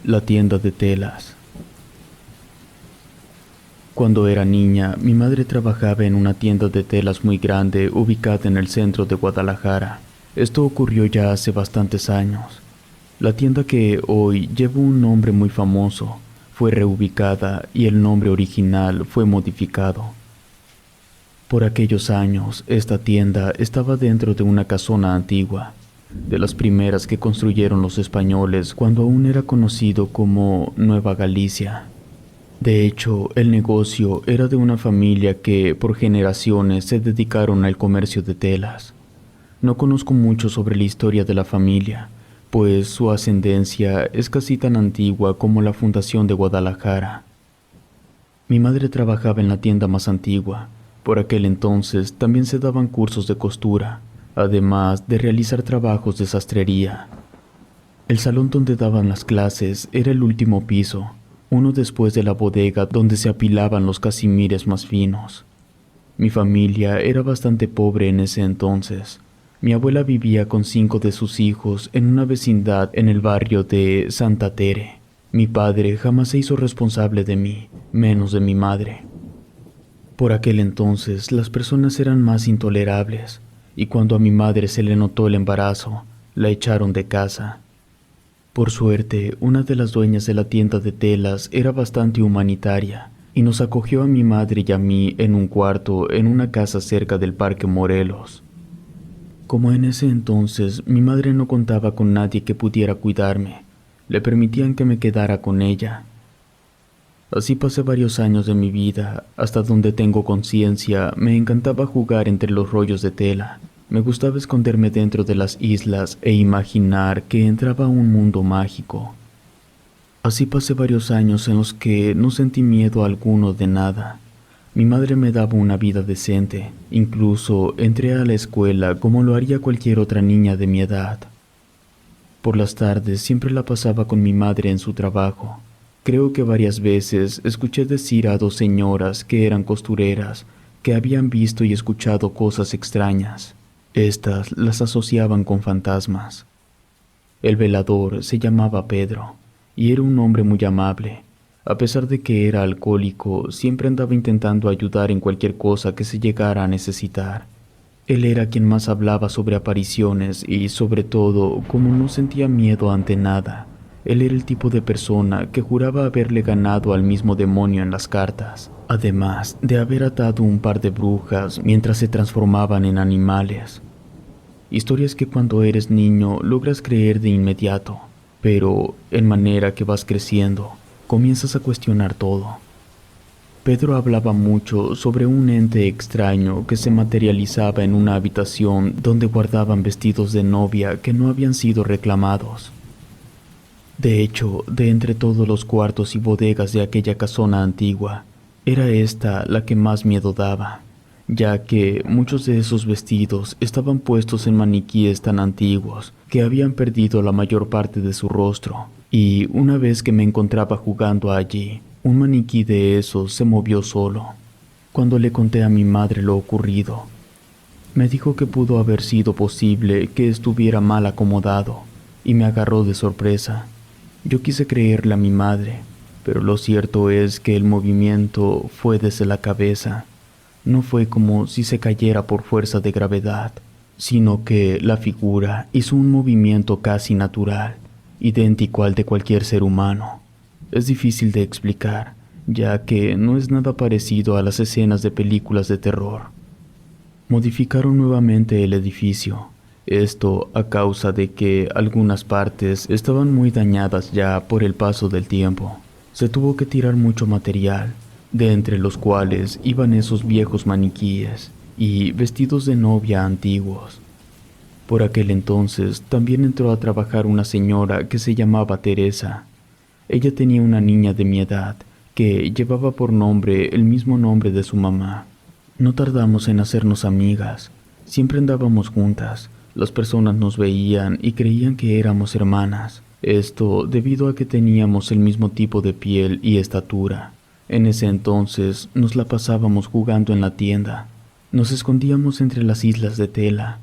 La tienda de telas. Cuando era niña, mi madre trabajaba en una tienda de telas muy grande ubicada en el centro de Guadalajara. Esto ocurrió ya hace bastantes años. La tienda, que hoy lleva un nombre muy famoso, fue reubicada y el nombre original fue modificado. Por aquellos años, esta tienda estaba dentro de una casona antigua, de las primeras que construyeron los españoles cuando aún era conocido como Nueva Galicia. De hecho, el negocio era de una familia que por generaciones se dedicaron al comercio de telas. No conozco mucho sobre la historia de la familia, pues su ascendencia es casi tan antigua como la fundación de Guadalajara. Mi madre trabajaba en la tienda más antigua. Por aquel entonces también se daban cursos de costura, además de realizar trabajos de sastrería. El salón donde daban las clases era el último piso, uno después de la bodega donde se apilaban los casimires más finos. Mi familia era bastante pobre en ese entonces. Mi abuela vivía con 5 de sus hijos en una vecindad en el barrio de Santa Tere. Mi padre jamás se hizo responsable de mí, menos de mi madre. Por aquel entonces las personas eran más intolerables, y cuando a mi madre se le notó el embarazo, la echaron de casa. Por suerte, una de las dueñas de la tienda de telas era bastante humanitaria y nos acogió a mi madre y a mí en un cuarto en una casa cerca del Parque Morelos. Como en ese entonces mi madre no contaba con nadie que pudiera cuidarme, le permitían que me quedara con ella. Así pasé varios años de mi vida. Hasta donde tengo conciencia, me encantaba jugar entre los rollos de tela. Me gustaba esconderme dentro de las islas e imaginar que entraba a un mundo mágico. Así pasé varios años en los que no sentí miedo alguno de nada. Mi madre me daba una vida decente. Incluso entré a la escuela como lo haría cualquier otra niña de mi edad. Por las tardes siempre la pasaba con mi madre en su trabajo. Creo que varias veces escuché decir a 2 señoras que eran costureras que habían visto y escuchado cosas extrañas. Estas las asociaban con fantasmas. El velador se llamaba Pedro y era un hombre muy amable. A pesar de que era alcohólico, siempre andaba intentando ayudar en cualquier cosa que se llegara a necesitar. Él era quien más hablaba sobre apariciones y, sobre todo, como no sentía miedo ante nada. Él era el tipo de persona que juraba haberle ganado al mismo demonio en las cartas, además de haber atado un par de brujas mientras se transformaban en animales. Historias que cuando eres niño logras creer de inmediato, pero en manera que vas creciendo, comienzas a cuestionar todo. Pedro hablaba mucho sobre un ente extraño que se materializaba en una habitación donde guardaban vestidos de novia que no habían sido reclamados. De hecho, de entre todos los cuartos y bodegas de aquella casona antigua, era esta la que más miedo daba, ya que muchos de esos vestidos estaban puestos en maniquíes tan antiguos que habían perdido la mayor parte de su rostro, y una vez que me encontraba jugando allí, un maniquí de esos se movió solo. Cuando le conté a mi madre lo ocurrido, me dijo que pudo haber sido posible que estuviera mal acomodado, y me agarró de sorpresa. Yo quise creerle a mi madre, pero lo cierto es que el movimiento fue desde la cabeza. No fue como si se cayera por fuerza de gravedad, sino que la figura hizo un movimiento casi natural, idéntico al de cualquier ser humano. Es difícil de explicar, ya que no es nada parecido a las escenas de películas de terror. Modificaron nuevamente el edificio. Esto a causa de que algunas partes estaban muy dañadas ya por el paso del tiempo. Se tuvo que tirar mucho material, de entre los cuales iban esos viejos maniquíes y vestidos de novia antiguos. Por aquel entonces también entró a trabajar una señora que se llamaba Teresa. Ella tenía una niña de mi edad que llevaba por nombre el mismo nombre de su mamá. No tardamos en hacernos amigas. Siempre andábamos juntas. Las personas nos veían y creían que éramos hermanas. Esto debido a que teníamos el mismo tipo de piel y estatura. En ese entonces nos la pasábamos jugando en la tienda. Nos escondíamos entre las islas de tela.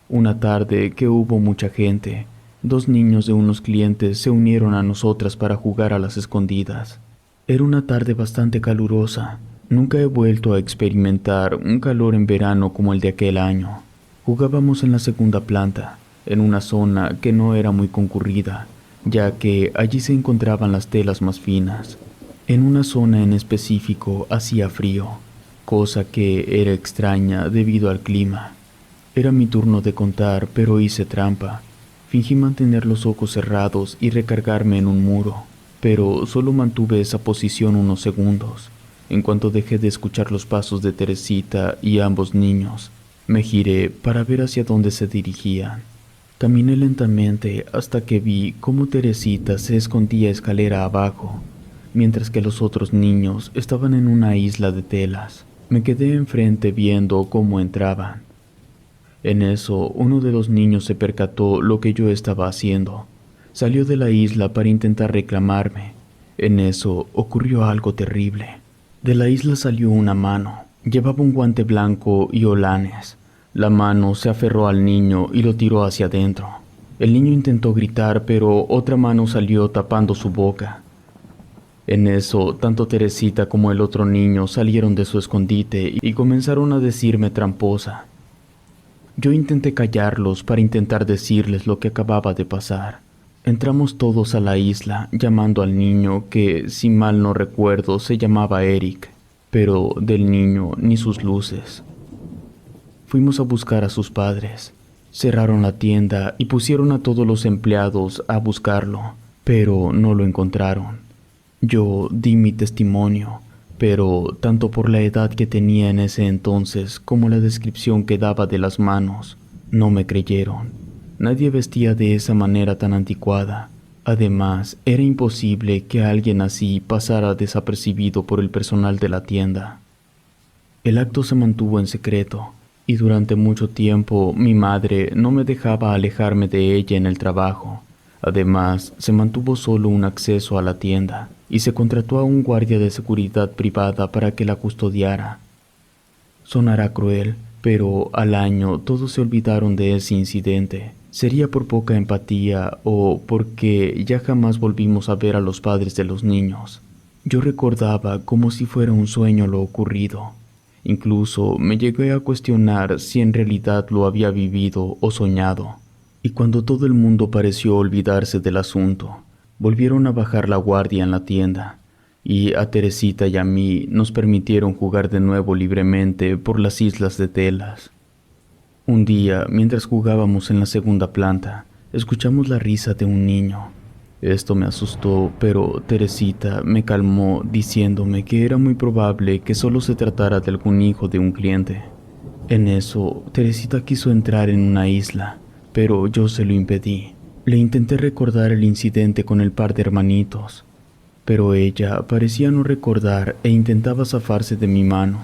Una tarde que hubo mucha gente, 2 niños de unos clientes se unieron a nosotras para jugar a las escondidas. Era una tarde bastante calurosa. Nunca he vuelto a experimentar un calor en verano como el de aquel año. Jugábamos en la segunda planta, en una zona que no era muy concurrida, ya que allí se encontraban las telas más finas. En una zona en específico hacía frío, cosa que era extraña debido al clima. Era mi turno de contar, pero hice trampa. Fingí mantener los ojos cerrados y recargarme en un muro, pero solo mantuve esa posición unos segundos. En cuanto dejé de escuchar los pasos de Teresita y ambos niños, me giré para ver hacia dónde se dirigían. Caminé lentamente hasta que vi cómo Teresita se escondía escalera abajo, mientras que los otros niños estaban en una isla de telas. Me quedé enfrente viendo cómo entraban. En eso, uno de los niños se percató lo que yo estaba haciendo. Salió de la isla para intentar reclamarme. En eso ocurrió algo terrible. De la isla salió una mano. Llevaba un guante blanco y holanes. La mano se aferró al niño y lo tiró hacia adentro. El niño intentó gritar, pero otra mano salió tapando su boca. En eso, tanto Teresita como el otro niño salieron de su escondite y comenzaron a decirme tramposa. Yo intenté callarlos para intentar decirles lo que acababa de pasar. Entramos todos a la isla, llamando al niño que, si mal no recuerdo, se llamaba Eric, pero del niño ni sus luces. Fuimos a buscar a sus padres. Cerraron la tienda y pusieron a todos los empleados a buscarlo, pero no lo encontraron. Yo di mi testimonio, pero tanto por la edad que tenía en ese entonces como la descripción que daba de las manos, no me creyeron. Nadie vestía de esa manera tan anticuada. Además, era imposible que alguien así pasara desapercibido por el personal de la tienda. El acto se mantuvo en secreto, y durante mucho tiempo mi madre no me dejaba alejarme de ella en el trabajo. Además, se mantuvo solo un acceso a la tienda, y se contrató a un guardia de seguridad privada para que la custodiara. Sonará cruel, pero al año todos se olvidaron de ese incidente. Sería por poca empatía o porque ya jamás volvimos a ver a los padres de los niños. Yo recordaba como si fuera un sueño lo ocurrido. Incluso me llegué a cuestionar si en realidad lo había vivido o soñado. Y cuando todo el mundo pareció olvidarse del asunto, volvieron a bajar la guardia en la tienda, y a Teresita y a mí nos permitieron jugar de nuevo libremente por las islas de telas. Un día, mientras jugábamos en la segunda planta, escuchamos la risa de un niño. Esto me asustó, pero Teresita me calmó diciéndome que era muy probable que solo se tratara de algún hijo de un cliente. En eso, Teresita quiso entrar en una isla, pero yo se lo impedí. Le intenté recordar el incidente con el par de hermanitos, pero ella parecía no recordar e intentaba zafarse de mi mano.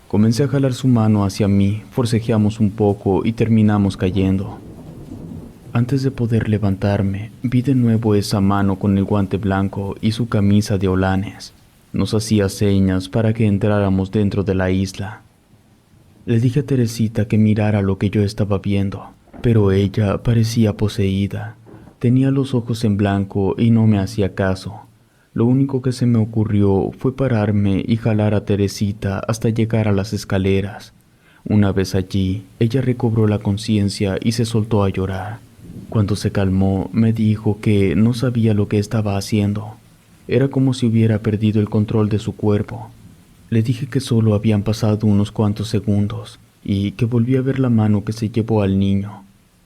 Comencé a jalar su mano hacia mí, forcejeamos un poco y terminamos cayendo. Antes de poder levantarme, vi de nuevo esa mano con el guante blanco y su camisa de holanes. Nos hacía señas para que entráramos dentro de la isla. Le dije a Teresita que mirara lo que yo estaba viendo, pero ella parecía poseída. Tenía los ojos en blanco y no me hacía caso. Lo único que se me ocurrió fue pararme y jalar a Teresita hasta llegar a las escaleras. Una vez allí, ella recobró la conciencia y se soltó a llorar. Cuando se calmó, me dijo que no sabía lo que estaba haciendo. Era como si hubiera perdido el control de su cuerpo. Le dije que solo habían pasado unos cuantos segundos y que volví a ver la mano que se llevó al niño.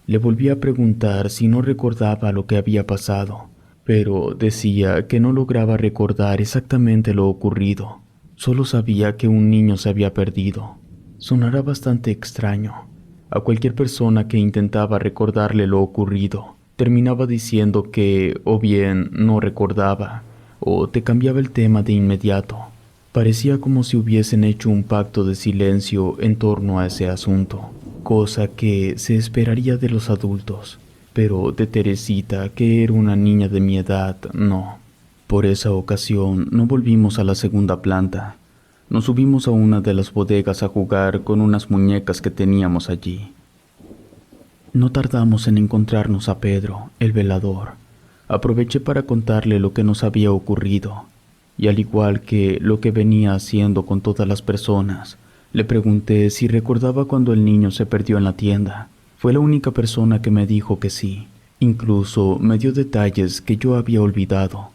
Le volví a preguntar si no recordaba lo que había pasado, pero decía que no lograba recordar exactamente lo ocurrido. Solo sabía que un niño se había perdido. Sonará bastante extraño. A cualquier persona que intentaba recordarle lo ocurrido, terminaba diciendo que o bien no recordaba, o te cambiaba el tema de inmediato. Parecía como si hubiesen hecho un pacto de silencio en torno a ese asunto, cosa que se esperaría de los adultos, pero de Teresita, que era una niña de mi edad, no. Por esa ocasión no volvimos a la segunda planta. Nos subimos a una de las bodegas a jugar con unas muñecas que teníamos allí. No tardamos en encontrarnos a Pedro, el velador. Aproveché para contarle lo que nos había ocurrido, y al igual que lo que venía haciendo con todas las personas, le pregunté si recordaba cuando el niño se perdió en la tienda. Fue la única persona que me dijo que sí. Incluso me dio detalles que yo había olvidado.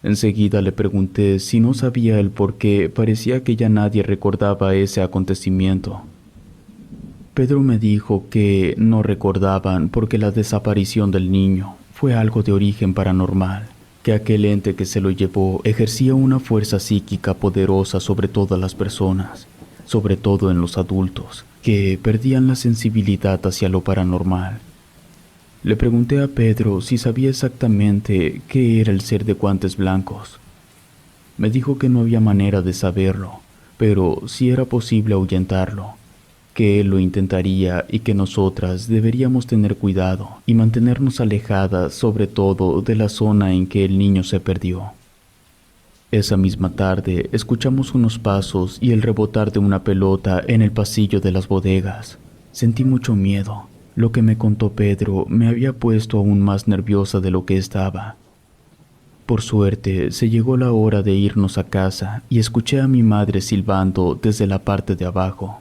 Enseguida le pregunté si no sabía el por qué parecía que ya nadie recordaba ese acontecimiento. Pedro me dijo que no recordaban porque la desaparición del niño fue algo de origen paranormal, que aquel ente que se lo llevó ejercía una fuerza psíquica poderosa sobre todas las personas, sobre todo en los adultos, que perdían la sensibilidad hacia lo paranormal. Le pregunté a Pedro si sabía exactamente qué era el ser de guantes blancos. Me dijo que no había manera de saberlo, pero sí era posible ahuyentarlo, que él lo intentaría y que nosotras deberíamos tener cuidado y mantenernos alejadas sobre todo de la zona en que el niño se perdió. Esa misma tarde escuchamos unos pasos y el rebotar de una pelota en el pasillo de las bodegas. Sentí mucho miedo. Lo que me contó Pedro me había puesto aún más nerviosa de lo que estaba. Por suerte, se llegó la hora de irnos a casa y escuché a mi madre silbando desde la parte de abajo.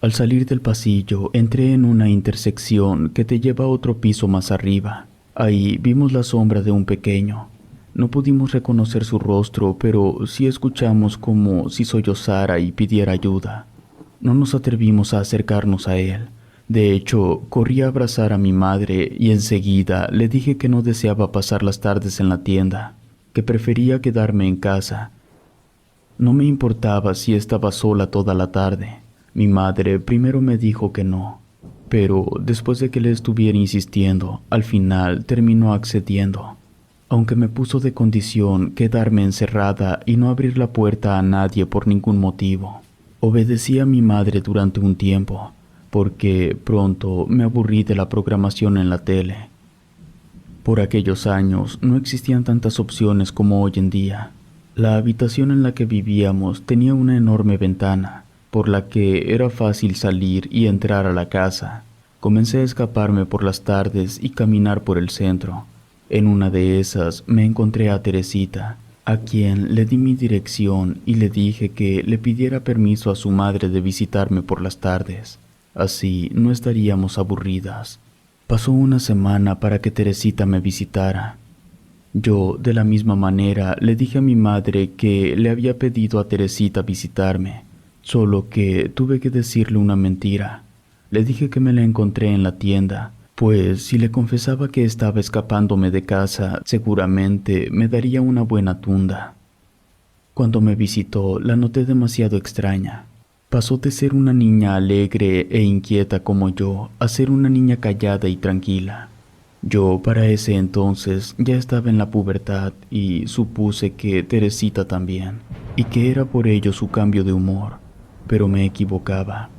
Al salir del pasillo, entré en una intersección que te lleva a otro piso más arriba. Ahí vimos la sombra de un pequeño. No pudimos reconocer su rostro, pero sí escuchamos como si sollozara y pidiera ayuda. No nos atrevimos a acercarnos a él. De hecho, corrí a abrazar a mi madre y enseguida le dije que no deseaba pasar las tardes en la tienda, que prefería quedarme en casa. No me importaba si estaba sola toda la tarde. Mi madre primero me dijo que no, pero después de que le estuviera insistiendo, al final terminó accediendo, aunque me puso de condición quedarme encerrada y no abrir la puerta a nadie por ningún motivo. Obedecí a mi madre durante un tiempo, porque pronto me aburrí de la programación en la tele. Por aquellos años no existían tantas opciones como hoy en día. La habitación en la que vivíamos tenía una enorme ventana, por la que era fácil salir y entrar a la casa. Comencé a escaparme por las tardes y caminar por el centro. En una de esas me encontré a Teresita, a quien le di mi dirección y le dije que le pidiera permiso a su madre de visitarme por las tardes. Así no estaríamos aburridas. Pasó una semana para que Teresita me visitara. Yo, de la misma manera, le dije a mi madre que le había pedido a Teresita visitarme, solo que tuve que decirle una mentira. Le dije que me la encontré en la tienda, pues si le confesaba que estaba escapándome de casa, seguramente me daría una buena tunda. Cuando me visitó, la noté demasiado extraña. Pasó de ser una niña alegre e inquieta como yo a ser una niña callada y tranquila. Yo para ese entonces ya estaba en la pubertad y supuse que Teresita también, y que era por ello su cambio de humor, pero me equivocaba.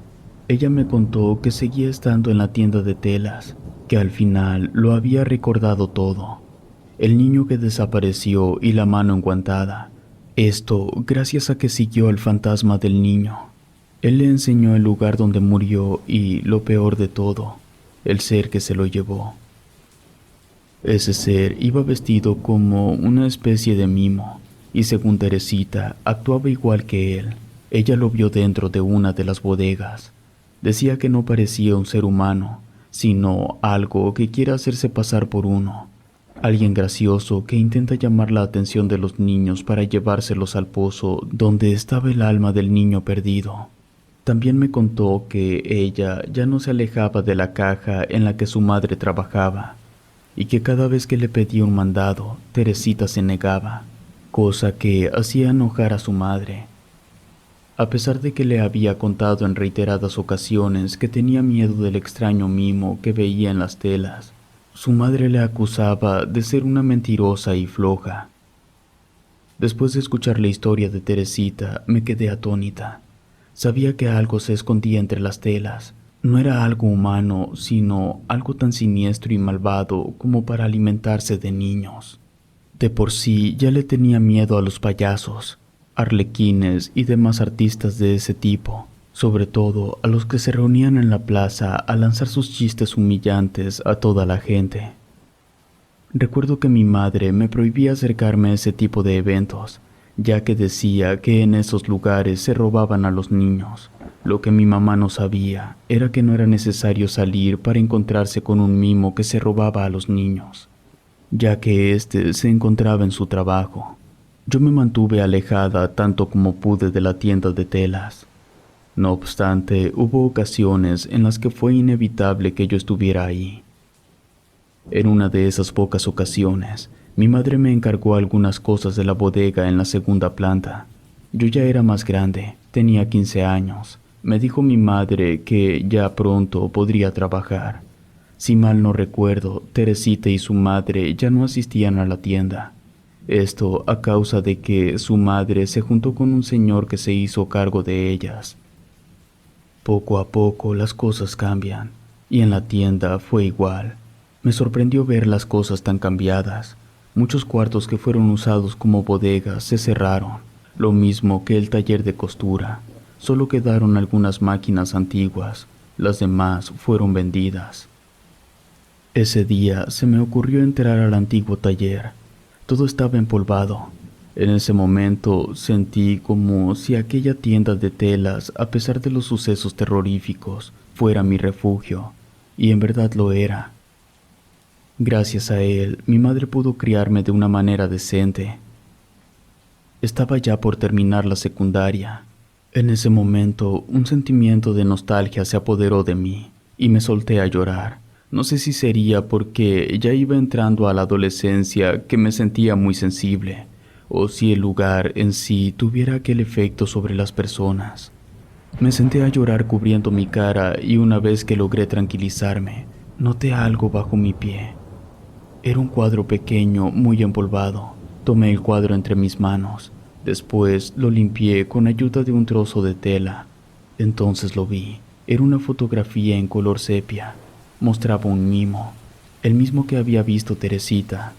Ella me contó que seguía estando en la tienda de telas, que al final lo había recordado todo. El niño que desapareció y la mano enguantada. Esto gracias a que siguió el fantasma del niño. Él le enseñó el lugar donde murió y, lo peor de todo, el ser que se lo llevó. Ese ser iba vestido como una especie de mimo, y según Teresita, actuaba igual que él. Ella lo vio dentro de una de las bodegas. Decía que no parecía un ser humano, sino algo que quiere hacerse pasar por uno. Alguien gracioso que intenta llamar la atención de los niños para llevárselos al pozo donde estaba el alma del niño perdido. También me contó que ella ya no se alejaba de la caja en la que su madre trabajaba, y que cada vez que le pedía un mandado, Teresita se negaba, cosa que hacía enojar a su madre. A pesar de que le había contado en reiteradas ocasiones que tenía miedo del extraño mimo que veía en las telas, su madre le acusaba de ser una mentirosa y floja. Después de escuchar la historia de Teresita, me quedé atónita. Sabía que algo se escondía entre las telas. No era algo humano, sino algo tan siniestro y malvado como para alimentarse de niños. De por sí ya le tenía miedo a los payasos, arlequines y demás artistas de ese tipo, sobre todo a los que se reunían en la plaza a lanzar sus chistes humillantes a toda la gente. Recuerdo que mi madre me prohibía acercarme a ese tipo de eventos, ya que decía que en esos lugares se robaban a los niños. Lo que mi mamá no sabía era que no era necesario salir para encontrarse con un mimo que se robaba a los niños, ya que éste se encontraba en su trabajo. Yo me mantuve alejada tanto como pude de la tienda de telas. No obstante, hubo ocasiones en las que fue inevitable que yo estuviera ahí. En una de esas pocas ocasiones, mi madre me encargó algunas cosas de la bodega en la segunda planta. Yo ya era más grande, tenía 15 años. Me dijo mi madre que ya pronto podría trabajar. Si mal no recuerdo, Teresita y su madre ya no asistían a la tienda. Esto a causa de que su madre se juntó con un señor que se hizo cargo de ellas. Poco a poco las cosas cambian, y en la tienda fue igual. Me sorprendió ver las cosas tan cambiadas. Muchos cuartos que fueron usados como bodegas se cerraron, lo mismo que el taller de costura. Solo quedaron algunas máquinas antiguas, las demás fueron vendidas. Ese día se me ocurrió entrar al antiguo taller. Todo estaba empolvado. En ese momento sentí como si aquella tienda de telas, a pesar de los sucesos terroríficos, fuera mi refugio, y en verdad lo era. Gracias a él, mi madre pudo criarme de una manera decente. Estaba ya por terminar la secundaria. En ese momento, un sentimiento de nostalgia se apoderó de mí, y me solté a llorar. No sé si sería porque ya iba entrando a la adolescencia que me sentía muy sensible, o si el lugar en sí tuviera aquel efecto sobre las personas. Me senté a llorar cubriendo mi cara y una vez que logré tranquilizarme, noté algo bajo mi pie. Era un cuadro pequeño, muy empolvado. Tomé el cuadro entre mis manos. Después lo limpié con ayuda de un trozo de tela. Entonces lo vi. Era una fotografía en color sepia. Mostraba un mimo, el mismo que había visto Teresita.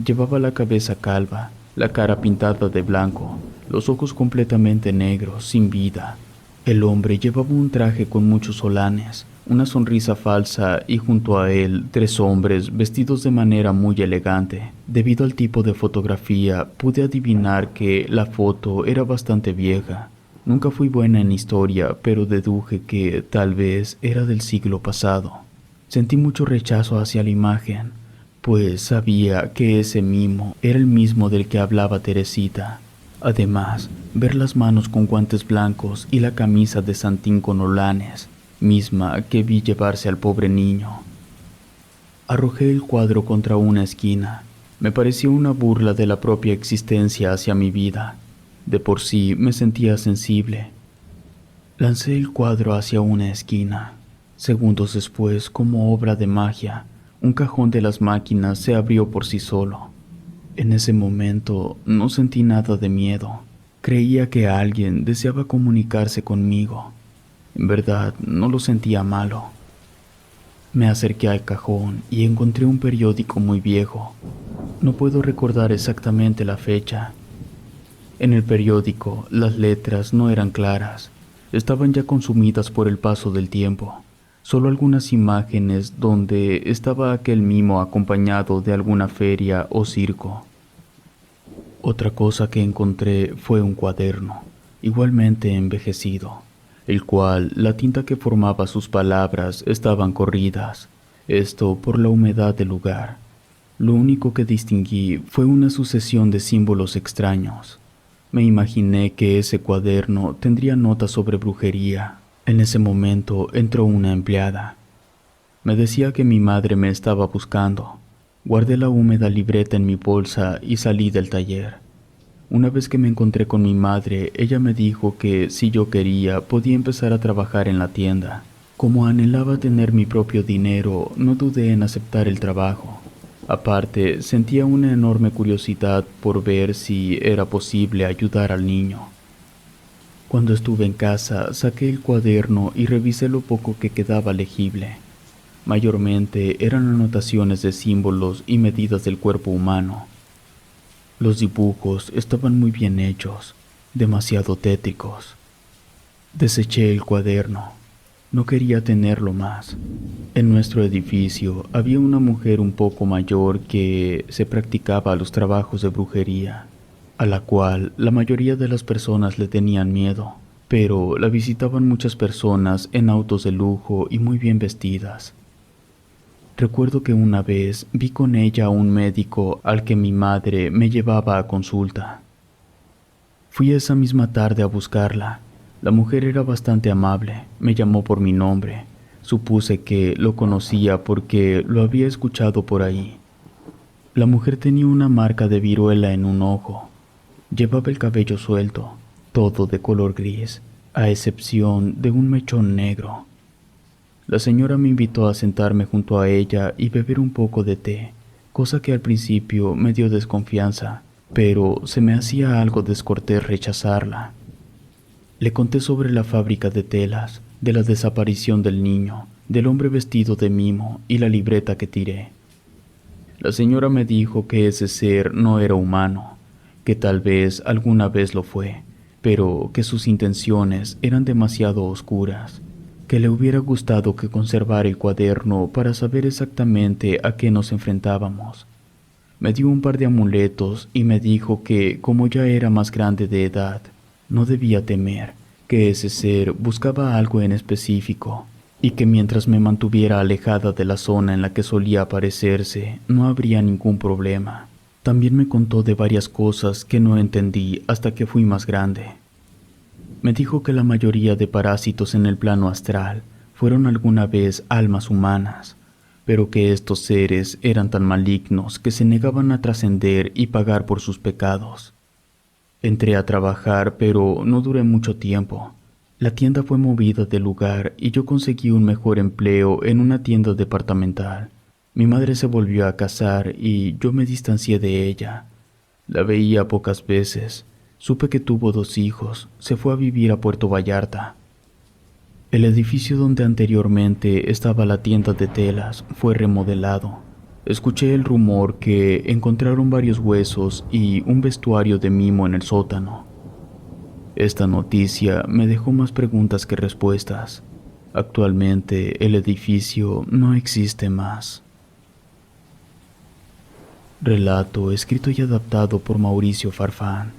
Llevaba la cabeza calva, la cara pintada de blanco, los ojos completamente negros, sin vida. El hombre llevaba un traje con muchos solanes, una sonrisa falsa y junto a él 3 hombres vestidos de manera muy elegante. Debido al tipo de fotografía, pude adivinar que la foto era bastante vieja. Nunca fui buena en historia, pero deduje que tal vez era del siglo pasado. Sentí mucho rechazo hacia la imagen, pues sabía que ese mimo era el mismo del que hablaba Teresita. Además, ver las manos con guantes blancos y la camisa de santín con holanes, misma que vi llevarse al pobre niño. Arrojé el cuadro contra una esquina. Me pareció una burla de la propia existencia hacia mi vida. De por sí me sentía sensible. Lancé el cuadro hacia una esquina. Segundos después, como obra de magia, un cajón de las máquinas se abrió por sí solo. En ese momento no sentí nada de miedo. Creía que alguien deseaba comunicarse conmigo. En verdad, no lo sentía malo. Me acerqué al cajón y encontré un periódico muy viejo. No puedo recordar exactamente la fecha. En el periódico, las letras no eran claras. Estaban ya consumidas por el paso del tiempo. Solo algunas imágenes donde estaba aquel mimo acompañado de alguna feria o circo. Otra cosa que encontré fue un cuaderno, igualmente envejecido, el cual la tinta que formaba sus palabras estaban corridas, esto por la humedad del lugar. Lo único que distinguí fue una sucesión de símbolos extraños. Me imaginé que ese cuaderno tendría notas sobre brujería. En ese momento entró una empleada. Me decía que mi madre me estaba buscando. Guardé la húmeda libreta en mi bolsa y salí del taller. Una vez que me encontré con mi madre, ella me dijo que si yo quería podía empezar a trabajar en la tienda. Como anhelaba tener mi propio dinero, no dudé en aceptar el trabajo. Aparte, sentía una enorme curiosidad por ver si era posible ayudar al niño. Cuando estuve en casa, saqué el cuaderno y revisé lo poco que quedaba legible. Mayormente eran anotaciones de símbolos y medidas del cuerpo humano. Los dibujos estaban muy bien hechos, demasiado tétricos. Deseché el cuaderno. No quería tenerlo más. En nuestro edificio había una mujer un poco mayor que se practicaba los trabajos de brujería, a la cual la mayoría de las personas le tenían miedo, pero la visitaban muchas personas en autos de lujo y muy bien vestidas. Recuerdo que una vez vi con ella a un médico al que mi madre me llevaba a consulta. Fui esa misma tarde a buscarla. La mujer era bastante amable, me llamó por mi nombre. Supuse que lo conocía porque lo había escuchado por ahí. La mujer tenía una marca de viruela en un ojo. Llevaba el cabello suelto, todo de color gris, a excepción de un mechón negro. La señora me invitó a sentarme junto a ella y beber un poco de té, cosa que al principio me dio desconfianza, pero se me hacía algo descortés rechazarla. Le conté sobre la fábrica de telas, de la desaparición del niño, del hombre vestido de mimo y la libreta que tiré. La señora me dijo que ese ser no era humano, que tal vez alguna vez lo fue, pero que sus intenciones eran demasiado oscuras, que le hubiera gustado que conservara el cuaderno para saber exactamente a qué nos enfrentábamos. Me dio un par de amuletos y me dijo que, como ya era más grande de edad, no debía temer, que ese ser buscaba algo en específico, y que mientras me mantuviera alejada de la zona en la que solía aparecerse, no habría ningún problema. También me contó de varias cosas que no entendí hasta que fui más grande. Me dijo que la mayoría de parásitos en el plano astral fueron alguna vez almas humanas, pero que estos seres eran tan malignos que se negaban a trascender y pagar por sus pecados. Entré a trabajar, pero no duré mucho tiempo. La tienda fue movida del lugar y yo conseguí un mejor empleo en una tienda departamental. Mi madre se volvió a casar y yo me distancié de ella. La veía pocas veces. Supe que tuvo 2 hijos. Se fue a vivir a Puerto Vallarta. El edificio donde anteriormente estaba la tienda de telas fue remodelado. Escuché el rumor que encontraron varios huesos y un vestuario de mimo en el sótano. Esta noticia me dejó más preguntas que respuestas. Actualmente el edificio no existe más. Relato escrito y adaptado por Mauricio Farfán.